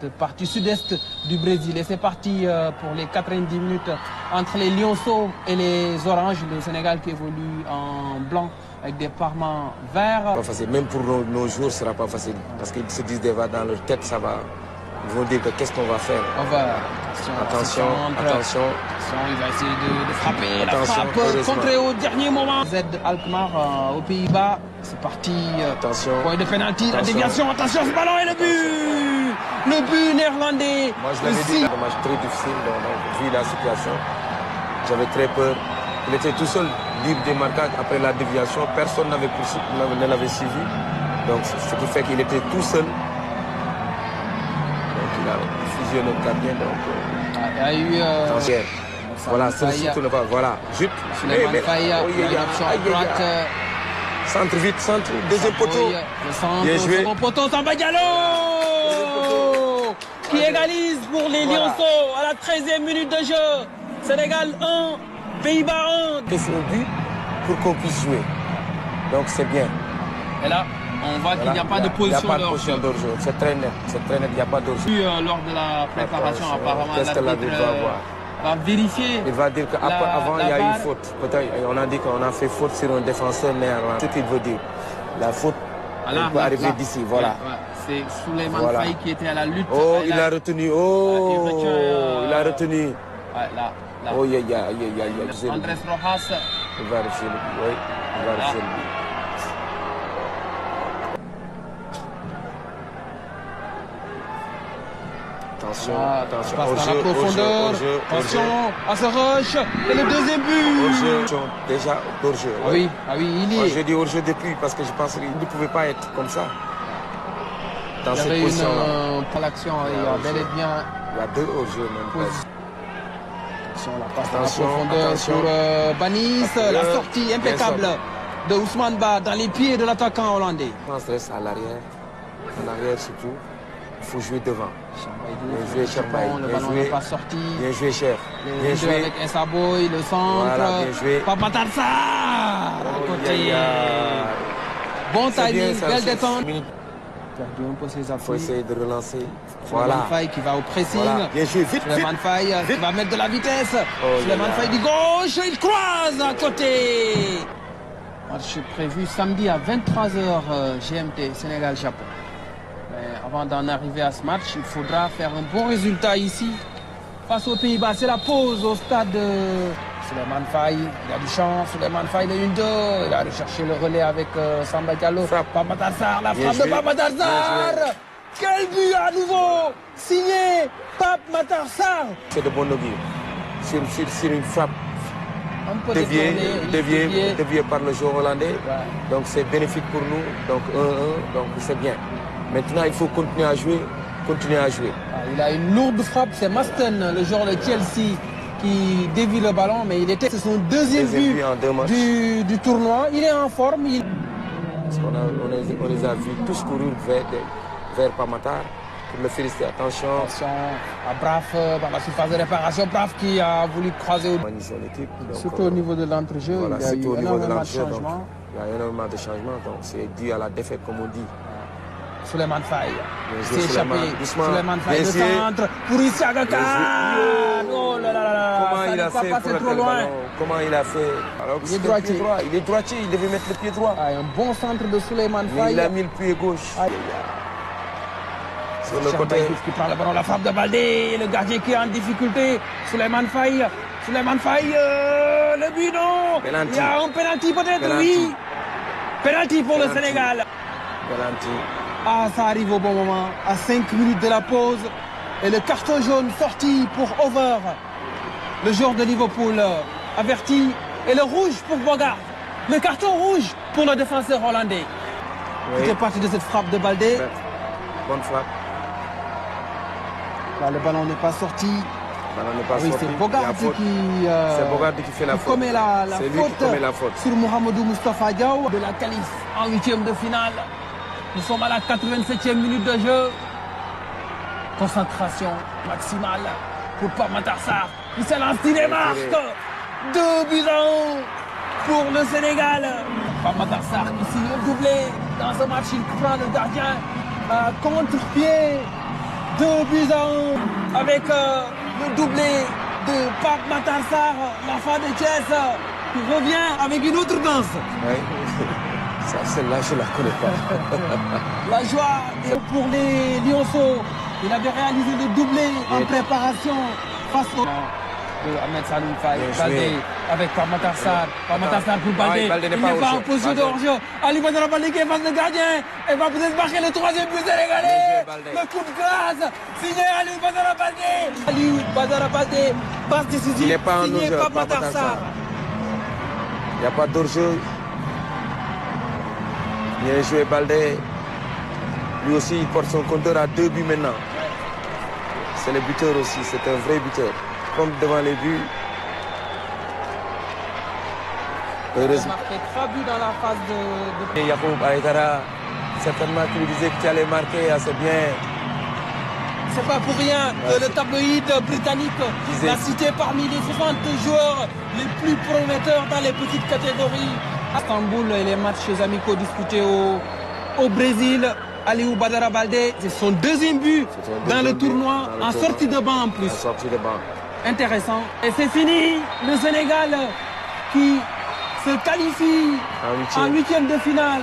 cette partie sud-est du Brésil. Et c'est parti pour les 90 minutes entre les Lionceaux et les Oranges. Le Sénégal qui évolue en blanc avec des parements verts. Pas facile. Même pour nos joueurs, ce ne sera pas facile. Parce qu'ils se disent déjà dans leur tête, ça va. Ils vont dire que qu'est-ce qu'on va faire. Attention. Il va essayer de frapper. Attention, la frappe contrée au dernier moment. Z Alkmaar aux Pays-Bas. C'est parti. Attention. Point de pénalty. La déviation. Attention, ce ballon et le but. Le but néerlandais. Moi, je l'avais dit, un match très difficile. Donc, vu la situation, j'avais très peur. Il était tout seul, libre des marquages. Après la déviation, personne ne l'avait suivi. Donc, ce qui fait qu'il était tout seul. Il a fusillé notre gardien, donc... il y a eu... voilà, celui-ci tourne pas, voilà, jute. Centre vite, centre, deuxième poteau. Bien joué. Second poteau, Samba Diallo qui égalise pour les Lionceaux à la 13e minute de jeu. Sénégal 1, Pays-Bas 1. C'est un but pour qu'on puisse jouer, donc c'est bien. Et là, on voit qu'il n'y a pas de position d'hors-jeu. C'est très net, il n'y a pas d'hors-jeu. Lors de la préparation, apparemment, l'arbitre va vérifier. Il va dire qu'avant, il y a eu faute. Peut-être, on a dit qu'on a fait faute sur un défenseur néerlandais. Ce qu'il veut dire, la faute peut arriver d'ici, voilà. C'est Souleymane Faye qui était à la lutte. Oh, il a retenu, il a retenu. Là. Oh, Andrés Rojas. Il va vérifier le but, oui, il va vérifier le but. Attention, passe dans la profondeur. Attention à ce rush. Et le deuxième but. Déjà hors-jeu. Ah oui, il y est. Je dis hors-jeu depuis parce que je pense qu'il ne pouvait pas être comme ça. Dans cette position-là. Pour l'action, il y a bel et bien. Il y a deux hors-jeu même. Attention, la passe dans la profondeur sur Banis. La sortie impeccable de Ousmane Ba dans les pieds de l'attaquant hollandais. Je pense reste à l'arrière. En arrière surtout. Il faut jouer devant. Bien joué, Cherbaï. Le ballon n'est pas sorti. Bien joué, Cher. Bien joué avec Essaboy, le centre. Voilà, bien joué. Pape Matar Sarr à côté. Bon timing, belle détente. Perdu un peu ses appuis. Il faut essayer de relancer. Souleymane Faye qui va au pressing. Voilà. Bien joué, vite. Souleymane Faye qui va mettre de la vitesse. Souleymane Faye du gauche, il croise à côté. Match prévu samedi à 23h GMT, Sénégal-Japon. Avant d'en arriver à ce match, il faudra faire un bon résultat ici face aux Pays-Bas. C'est la pause au stade de Souleymane Faye. Il a du champ. Souleymane Faye, le 1-2. Il a recherché le relais avec Samba Diallo. Pape Matar Sarr, la frappe de Pape Matar Sarr. Quel but à nouveau signé Pape Matar Sarr. C'est de bon augure. Sur une frappe déviée par le joueur hollandais. Ouais. Donc c'est bénéfique pour nous. Donc 1-1, donc c'est bien. Maintenant, il faut continuer à jouer. Il a une lourde frappe. C'est Masten, le joueur de Chelsea, qui dévie le ballon. Mais c'est son deuxième but du tournoi. Il est en forme. Parce on les a vus tous courir vers Pamatar pour le féliciter. Attention à Braf dans la surface de réparation. Braf qui a voulu croiser surtout au niveau de l'entrejeu. Voilà, il y a eu énormément de changements. Il y a énormément de changements. Donc c'est dû à la défaite, comme on dit. Souleymane Faye s'est échappé. Souleymane Faye, le centre pour Isiaga Khan. Oh là là là. Comment il a fait pour trop loin. Comment il a fait. Alors, il est droitier. Il est droitier, il devait mettre le pied droit. Un bon centre de Souleymane Faye. Il a mis le pied gauche. Sur le côté. Qui prend le ballon, la frappe de Baldé. Le gardien qui est en difficulté. Souleymane Faye. Le but non. Penalty. Il y a un penalty peut-être, oui. Penalty pour le Sénégal. Penalty. Ah, ça arrive au bon moment, à 5 minutes de la pause. Et le carton jaune sorti pour Over, le joueur de Liverpool, averti. Et le rouge pour Bogart. Le carton rouge pour le défenseur hollandais. Oui. C'était parti de cette frappe de Baldé. Bonne frappe. Là, le ballon n'est pas sorti. C'est Bogart qui fait la faute. Commet la faute sur Mohamedou Moustapha Diaw de la qualif en 8e de finale. Nous sommes à la 87e minute de jeu. Concentration maximale pour Pape Matar Sarr. Il se lance, il marque. 2 buts à 1 pour le Sénégal. Pape Matar Sarr qui signe le doublé. Dans ce match, il prend le gardien à contre-pied 2-1 avec le doublé de Pape Matar Sarr, l'enfant de Thiès, qui revient avec une autre danse. Oui. Ça, celle-là, je ne la connais pas. La joie pour les Lionceaux. Il avait réalisé le doublé en préparation face au... de Ahmed Saloum Faye, Baldé avec Pape Matar Sarr. Pape Matar Sarr pour Baldé. Il n'est pas en position de hors-jeu. Ali Badara Baldé qui est face de gardien. Et va peut-être marquer le troisième but sénégalais. Le coup de grâce signé Ali Badara Baldé. Ali Badara Baldé, passe décisive. Il n'est pas en signé hors-jeu, Pape Matar Sarr. Il n'y a pas d'hors-jeu. Bien joué Baldé. Lui aussi, il porte son compteur à 2 buts maintenant. C'est le buteur aussi, c'est un vrai buteur. Comme devant les buts. Heureusement. Il a marqué 3 buts dans la phase de... Et Yacoub Aïdara, certainement tu lui disais que tu allais marquer assez bien. C'est pas pour rien que le tabloïd britannique l'a cité parmi les 60 joueurs les plus prometteurs dans les petites catégories. À Istanbul, les matchs amicaux disputés au Brésil. Aliou Badara Baldé, c'est son deuxième but dans le tournoi, en sortie de banc en plus. En sortie de banc. Intéressant. Et c'est fini, le Sénégal qui se qualifie en huitième de finale.